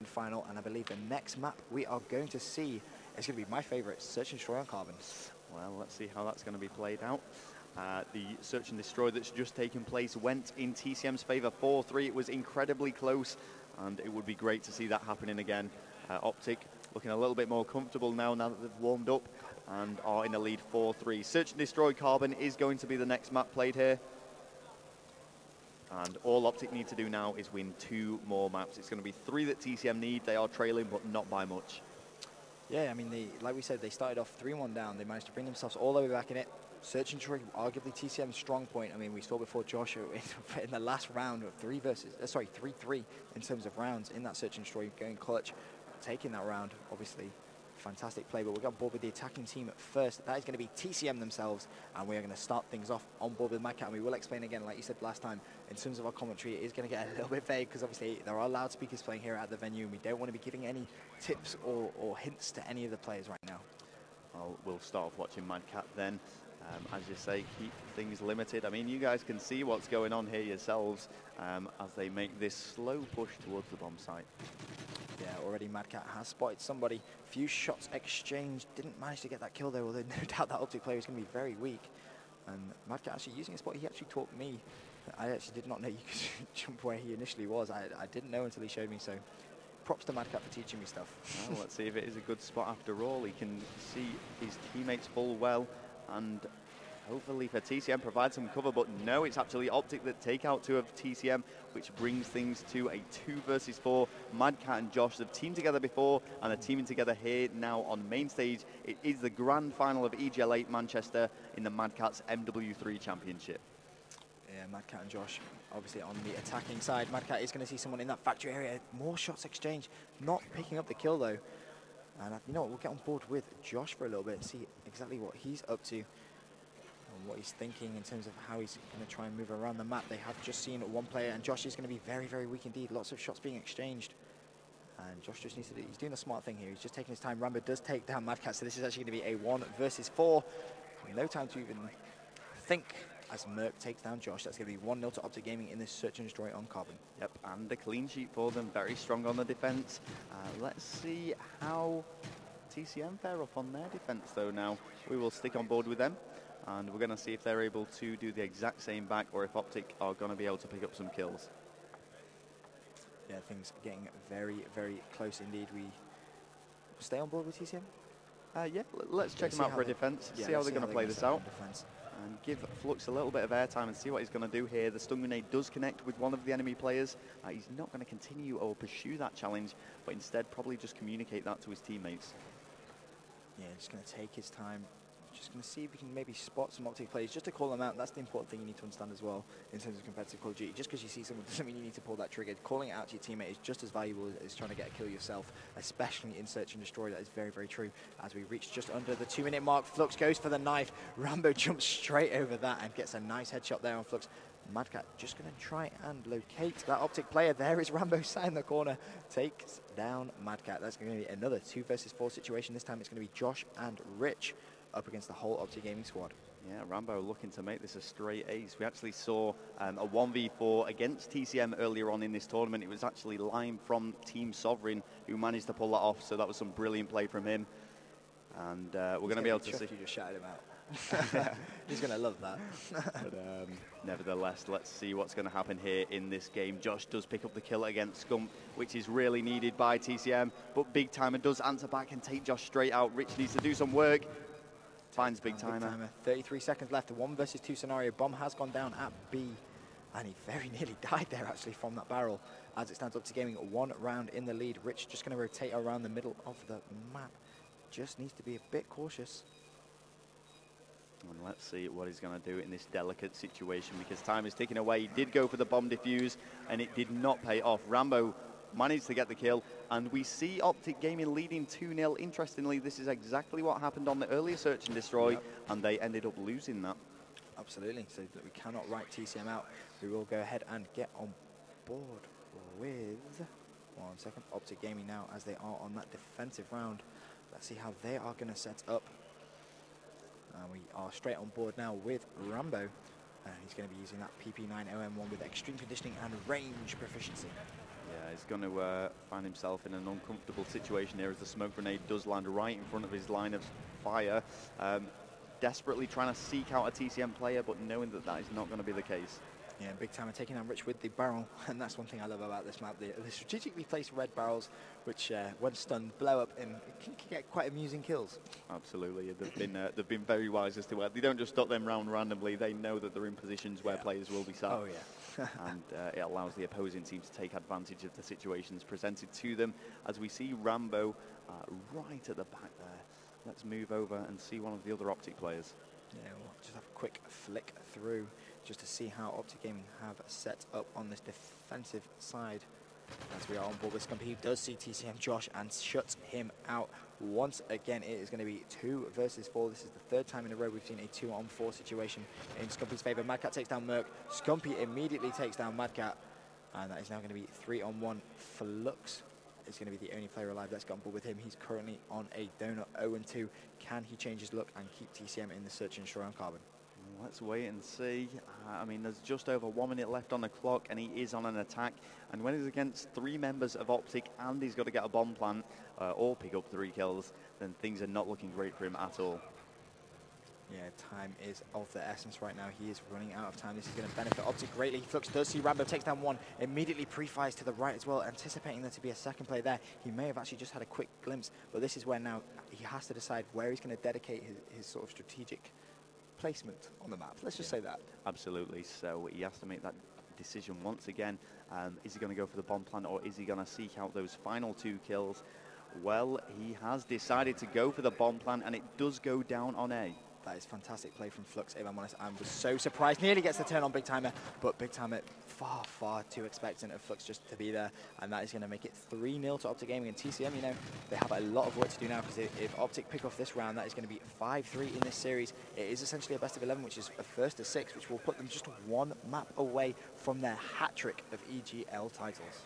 final, and I believe the next map we are going to see is going to be my favorite, Search and Destroy on Carbon. Well, let's see how that's going to be played out. The Search and Destroy that's just taken place went in TCM's favor 4-3. It was incredibly close, and it would be great to see that happening again. Optic looking a little bit more comfortable now that they've warmed up and are in the lead 4-3. Search and Destroy Carbon is going to be the next map played here. And all Optic need to do now is win 2 more maps. It's going to be 3 that TCM need. They are trailing, but not by much. Yeah, I mean, like we said, they started off 3-1 down. They managed to bring themselves all the way back in it. Search and Destroy, arguably TCM's strong point. I mean, we saw before Joshua in the last round of 3-3 in terms of rounds in that Search and Destroy, going clutch, taking that round, obviously. Fantastic play, but we'll get on board with the attacking team at first. That is going to be TCM themselves, and we are going to start things off on board with Mad Catz. And we will explain again, like you said last time, in terms of our commentary, it is going to get a little bit vague because obviously there are loudspeakers playing here at the venue, and we don't want to be giving any tips or hints to any of the players right now. Well, we'll start off watching Mad Catz then. As you say, keep things limited. I mean, you guys can see what's going on here yourselves as they make this slow push towards the bomb site. Yeah, already Mad Catz has spotted somebody. Few shots exchanged, didn't manage to get that kill though, although no doubt that Optic player is going to be very weak. And Mad Catz actually using a spot, he actually taught me. I actually did not know you could jump where he initially was. I didn't know until he showed me, so props to Mad Catz for teaching me stuff. Well, let's see if it is a good spot after all. He can see his teammates full well, and hopefully for TCM provide some cover, but no, it's actually Optic that take out 2 of TCM, which brings things to a 2 versus 4. Mad Catz and Josh have teamed together before and are teaming together here now on main stage. It is the grand final of EGL8 Manchester in the Mad Catz MW3 Championship. Yeah, Mad Catz and Josh, obviously on the attacking side. Mad Catz is going to see someone in that factory area. More shots exchanged, not picking up the kill though. And you know what, we'll get on board with Josh for a little bit and see exactly what he's up to. What he's thinking in terms of how he's going to try and move around the map. They have just seen 1 player, and Josh is going to be very, very weak indeed. Lots of shots being exchanged. And Josh just needs to he's doing the smart thing here. He's just taking his time. Rambo does take down Mad Catz, so this is actually going to be a 1 versus 4. No time to even think as Merc takes down Josh. That's going to be 1-0 to Optic Gaming in this Search and Destroy on Carbon. Yep, and a clean sheet for them. Very strong on the defense. Let's see how TCM fare up on their defense, though, now. We will stick on board with them. And we're going to see if they're able to do the exact same back, or if Optic are going to be able to pick up some kills. Yeah, things are getting very, very close indeed. We stay on board with TCM? Yeah, let's check them out for a defense, see how they're going to play this out. And give Flux a little bit of airtime and see what he's going to do here. The stun grenade does connect with one of the enemy players. He's not going to continue or pursue that challenge, but instead probably just communicate that to his teammates. Yeah, just going to take his time. Just going to see if we can maybe spot some Optic players, just to call them out. That's the important thing you need to understand as well in terms of competitive Call of Duty. Just because you see someone doesn't mean you need to pull that trigger. Calling it out to your teammate is just as valuable as trying to get a kill yourself, especially in Search and Destroy. That is very, very true. As we reach just under the 2-minute mark, Flux goes for the knife. Rambo jumps straight over that and gets a nice headshot there on Flux. Mad Catz just going to try and locate that Optic player. There is Rambo sat in the corner, takes down Mad Catz. That's going to be another 2 versus 4 situation. This time it's going to be Josh and Rich up against the whole Optic Gaming squad. Yeah, Rambo looking to make this a straight ace. We actually saw a 1v4 against TCM earlier on in this tournament. It was actually Lime from Team Sovereign who managed to pull that off, so that was some brilliant play from him. And we're going to be able to see... You just shouted him out. He's going to love that. But nevertheless, let's see what's going to happen here in this game. Josh does pick up the kill against Scump, which is really needed by TCM, but Big Timer does answer back and take Josh straight out. Rich needs to do some work. Finds Big Timer. 33 seconds left. The 1 versus 2 scenario. Bomb has gone down at B. And he very nearly died there, actually, from that barrel. As it stands, Optic Gaming 1 round in the lead. Rich just going to rotate around the middle of the map. Just needs to be a bit cautious. And let's see what he's going to do in this delicate situation, because time is ticking away. He did go for the bomb defuse, and it did not pay off. Rambo managed to get the kill, and we see Optic Gaming leading 2-0. Interestingly, this is exactly what happened on the earlier Search and Destroy, and they ended up losing that. Absolutely, so that we cannot write TCM out. We will go ahead and get on board with, 1 second, Optic Gaming now, as they are on that defensive round. Let's see how they are going to set up. We are straight on board now with Rambo. He's going to be using that PP9 OM1 with extreme conditioning and range proficiency. Yeah, he's going to find himself in an uncomfortable situation here as the smoke grenade does land right in front of his line of fire. Desperately trying to seek out a TCM player, but knowing that that is not going to be the case. Yeah, big time taking down Rich with the barrel, and that's one thing I love about this map. The strategically placed red barrels, which when stunned, blow up and can get quite amusing kills. Absolutely, they've been very wise as to where they don't just stop them round randomly. They know that they're in positions where players will be sat. Oh yeah. And it allows the opposing team to take advantage of the situations presented to them. As we see Rambo right at the back there. Let's move over and see one of the other Optic players. Yeah, we'll just have a quick flick through just to see how Optic Gaming have set up on this defensive side. As we are on board with Scumpy, he does see TCM Josh and shuts him out. Once again, it is going to be 2 versus 4. This is the 3rd time in a row we've seen a 2-on-4 situation in Scumpy's favor. Mad Catz takes down Merc. Scumpy immediately takes down Mad Catz. And that is now going to be 3-on-1. Flux is going to be the only player alive that's got on board with him. He's currently on a donut 0-2. Can he change his look and keep TCM in the search and destroy on carbon? Let's wait and see. I mean, there's just over 1 minute left on the clock, and he is on an attack. And when he's against 3 members of Optic, and he's got to get a bomb plant or pick up 3 kills, then things are not looking great for him at all. Yeah, time is of the essence right now. He is running out of time. This is going to benefit Optic greatly. Flux does see Rambo takes down 1, immediately pre-fires to the right as well, anticipating there to be a second player there. He may have actually just had a quick glimpse, but this is where now he has to decide where he's going to dedicate his sort of strategic placement on the map. Let's just say that. Absolutely. So he has to make that decision once again. Is he going to go for the bomb plant, or is he going to seek out those final 2 kills? Well, he has decided to go for the bomb plant, and it does go down on A. That is fantastic play from Flux, if I'm honest. I was so surprised. Nearly gets the turn on Big Timer, but Big Timer far, far too expectant of Flux just to be there. And that is going to make it 3-0 to Optic Gaming. And TCM, you know, they have a lot of work to do now, because if Optic pick off this round, that is going to be 5-3 in this series. It is essentially a best of 11, which is a first to 6, which will put them just 1 map away from their hat-trick of EGL titles.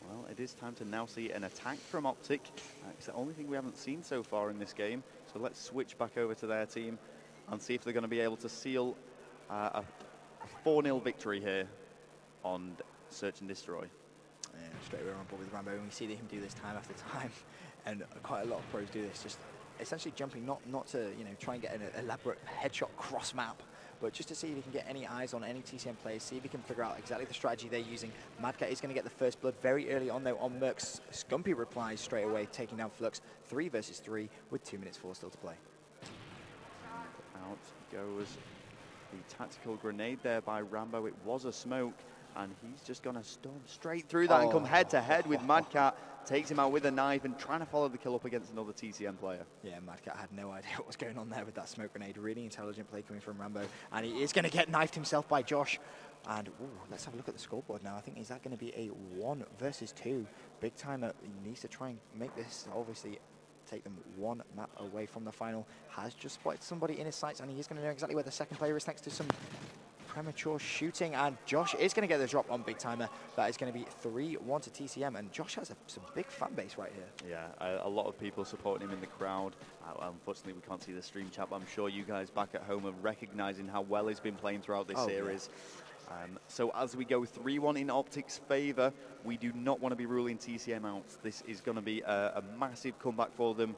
Well, it is time to now see an attack from Optic. It's the only thing we haven't seen so far in this game. So let's switch back over to their team and see if they're going to be able to seal a 4-0 victory here on Search and Destroy. Yeah, straight away on board with Rambo, and we see him do this time after time. And quite a lot of pros do this, just essentially jumping, not to, you know, try and get an elaborate headshot cross map, but just to see if he can get any eyes on any TCM players, see if he can figure out exactly the strategy they're using. Mad Catz is going to get the first blood very early on, though, on Merc's. Scumpy replies straight away, taking down Flux. 3 versus 3 with 2 minutes 4 still to play. Out goes the tactical grenade there by Rambo. It was a smoke, and he's just going to storm straight through that and come head-to-head with Mad Catz. Takes him out with a knife and trying to follow the kill up against another TCM player. Yeah, Mad Catz had no idea what was going on there with that smoke grenade. Really intelligent play coming from Rambo. And he is going to get knifed himself by Josh. And ooh, let's have a look at the scoreboard now. I think, is that going to be a 1 versus 2? Big Timer needs to try and make this, obviously, take them 1 map away from the final. Has just spotted somebody in his sights, and he is going to know exactly where the second player is, thanks to some premature shooting, and Josh is going to get the drop on Big Timer. That is going to be 3-1 to TCM, and Josh has some big fan base right here. Yeah, a lot of people supporting him in the crowd. Unfortunately, we can't see the stream chat, but I'm sure you guys back at home are recognizing how well he's been playing throughout this series. Yeah. So as we go 3-1 in Optic's favor, we do not want to be ruling TCM out. This is going to be a massive comeback for them.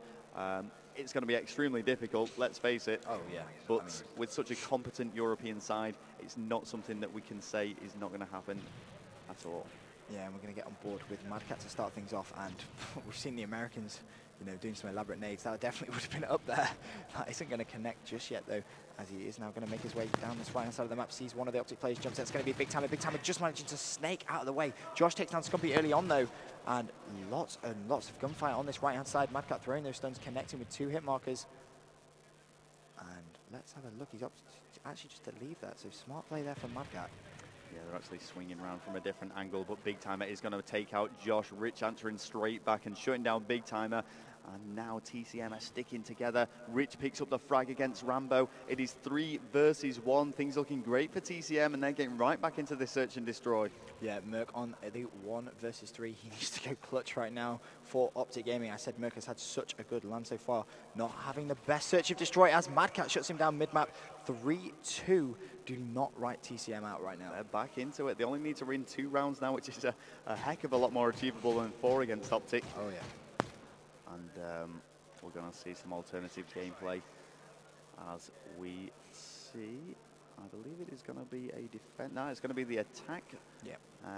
It's going to be extremely difficult, let's face it. Oh, yeah. But with such a competent European side, it's not something that we can say is not going to happen at all. Yeah, and we're going to get on board with Mad Catz to start things off, and we've seen the Americans, you know, doing some elaborate nades. That definitely would have been up there. That isn't going to connect just yet, though, as he is now going to make his way down this right-hand side of the map, sees one of the Optic players, jumps in. It's going to be Big Timer. Big Timer just managing to snake out of the way. Josh takes down Scumpy early on, though, and lots and lots of gunfire on this right-hand side. Mad Catz throwing those stuns, connecting with 2 hit markers. And let's have a look. He's up actually just to leave that, so smart play there from Mad Catz. Yeah, they're actually swinging around from a different angle, but Big Timer is going to take out Josh. Rich answering straight back and shutting down Big Timer. And now TCM are sticking together. Rich picks up the frag against Rambo. It is 3 versus 1. Things looking great for TCM, and they're getting right back into this search and destroy. Yeah, Merc on the 1 versus 3. He needs to go clutch right now for Optic Gaming. I said Merc has had such a good land so far. Not having the best search of destroy as Mad Catz shuts him down mid-map. 3-2. Do not write TCM out right now. They're back into it. They only need to win 2 rounds now, which is a heck of a lot more achievable than 4 against Optic. Oh, yeah. And we're going to see some alternative gameplay as we see. I believe it is going to be a defense. No, it's going to be the attack. Yeah.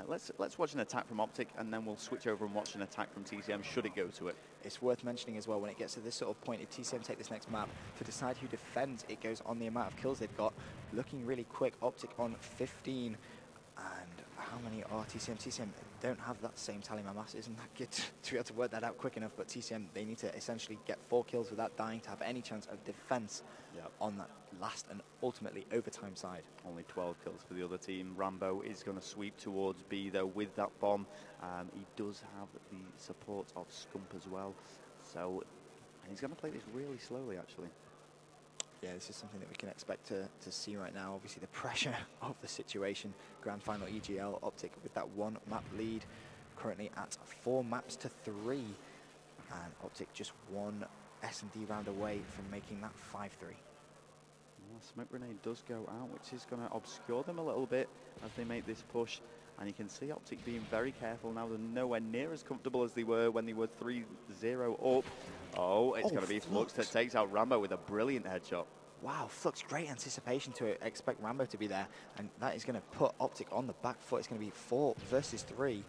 Let's watch an attack from Optic, and then we'll switch over and watch an attack from TCM should it go to it. It's worth mentioning as well, when it gets to this sort of point, if TCM take this next map, to decide who defends, it goes on the amount of kills they've got. Looking really quick, Optic on 15. And how many are TCM? TCM don't have that same tally. My maths isn't that good to be able to work that out quick enough, but TCM, they need to essentially get 4 kills without dying to have any chance of defense on that last and ultimately overtime side. Only 12 kills for the other team. Rambo is going to sweep towards B though with that bomb. He does have the support of Scump as well. So he's going to play this really slowly actually. Yeah, this is something that we can expect to see right now. Obviously, the pressure of the situation. Grand final EGL Optic with that 1 map lead, currently at 4 maps to 3. And Optic just 1 S&D round away from making that 5-3. Smoke grenade does go out, which is going to obscure them a little bit as they make this push. And you can see Optic being very careful now. They're nowhere near as comfortable as they were when they were 3-0 up. Oh, it's going to be Flux that takes out Rambo with a brilliant headshot. Wow, Flux, great anticipation to expect Rambo to be there. And that is going to put Optic on the back foot. It's going to be 4 versus 3.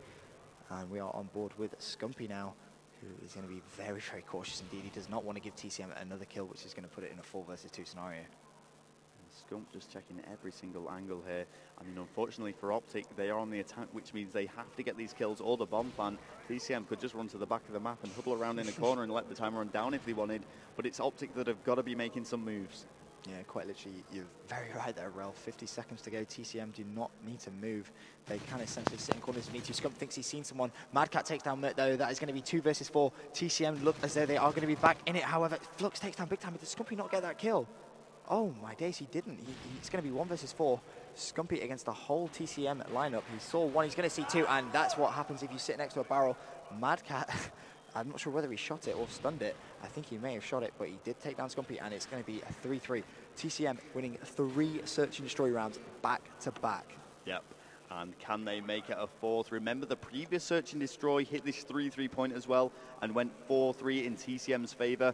And we are on board with Scumpy now, who is going to be very, very cautious indeed. He does not want to give TCM another kill, which is going to put it in a 4 versus 2 scenario. Scump just checking every single angle here. I mean, unfortunately for Optic, they are on the attack, which means they have to get these kills or the bomb plant. TCM could just run to the back of the map and huddle around in a corner and let the timer run down if they wanted. But it's Optic that have got to be making some moves. Yeah, quite literally, you're very right there, Ralph. 50 seconds to go. TCM do not need to move. They can essentially sit in corners if they need to. Scump thinks he's seen someone. Mad Catz takes down Mert, though. That is going to be 2 versus 4. TCM look as though they are going to be back in it. However, Flux takes down big time. Did Scumpy not get that kill? Oh my days, he didn't. It's going to be 1 versus 4. Scumpy against the whole TCM lineup. He saw 1, he's going to see 2, and that's what happens if you sit next to a barrel. Mad Catz, I'm not sure whether he shot it or stunned it. I think he may have shot it, but he did take down Scumpy, and it's going to be a 3-3. TCM winning 3 search and destroy rounds back to back. Yep. And can they make it a 4th? Remember the previous search and destroy hit this 3-3 point as well and went 4-3 in TCM's favor.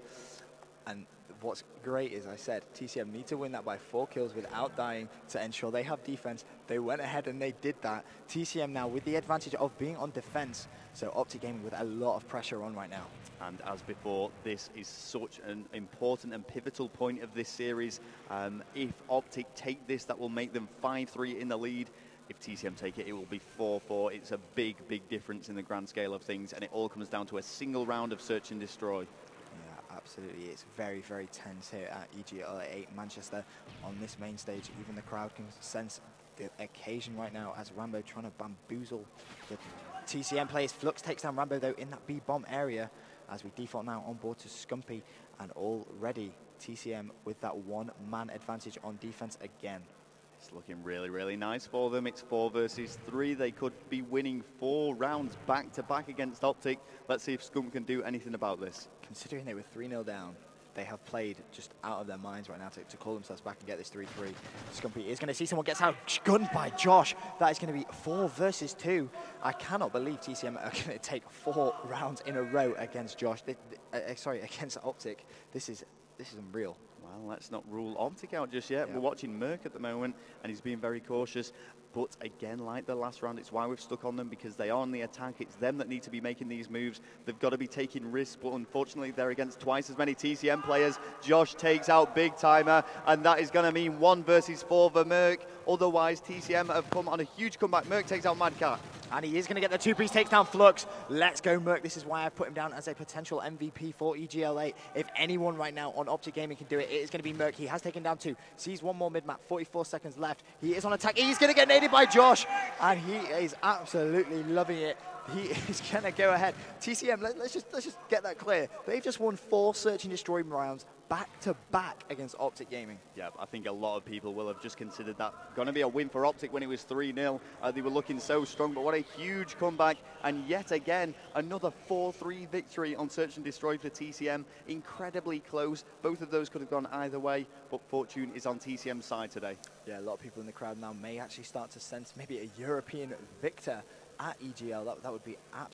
And what's great is, I said, TCM need to win that by 4 kills without dying to ensure they have defense. They went ahead and they did that. TCM now with the advantage of being on defense. So Optic Gaming with a lot of pressure on right now. And as before, this is such an important and pivotal point of this series. If Optic take this, that will make them 5-3 in the lead. If TCM take it, it will be 4-4. It's a big, big difference in the grand scale of things, and it all comes down to a single round of search and destroy. Absolutely, it's very, very tense here at EGL8 Manchester on this main stage. Even the crowd can sense the occasion right now as Rambo trying to bamboozle the TCM players. Flux takes down Rambo though in that B bomb area as we default now on board to Scumpy, and already TCM with that 1-man advantage on defense again. It's looking really, really nice for them. It's 4 versus 3. They could be winning 4 rounds back to back against Optic. Let's see if Scump can do anything about this. Considering they were 3-0 down, they have played just out of their minds right now to call themselves back and get this 3-3. Scumpy is going to see someone gets outgunned by Josh. That is going to be 4 versus 2. I cannot believe TCM are going to take 4 rounds in a row against Josh. Sorry, against Optic. This is unreal. Well, let's not rule Optic out just yet. Yep. We're watching Merc at the moment, and he's being very cautious. But again, like the last round, it's why we've stuck on them, because they are on the attack. It's them that need to be making these moves. They've got to be taking risks, but unfortunately, they're against twice as many TCM players. Josh takes out Big Timer, and that is going to mean 1 versus 4 for Merc. Otherwise, TCM have come on a huge comeback. Merc takes out Mad Catz. And he is going to get the 2-piece, takes down Flux. Let's go, Merc. This is why I put him down as a potential MVP for EGL8. If anyone right now on Optic Gaming can do it, it is going to be Merc. He has taken down 2. Sees 1 more mid-map, 44 seconds left. He is on attack. He's going to get naded by Josh. And he is absolutely loving it. He is going to go ahead. TCM, let's just get that clear. They've just won 4 Search and Destroy rounds back-to-back against Optic Gaming. Yeah, I think a lot of people will have just considered that going to be a win for Optic when it was 3-0. They were looking so strong, but what a huge comeback. And yet again, another 4-3 victory on Search and Destroy for TCM. Incredibly close. Both of those could have gone either way, but fortune is on TCM's side today. Yeah, a lot of people in the crowd now may actually start to sense maybe a European victor at EGL. That would be absolutely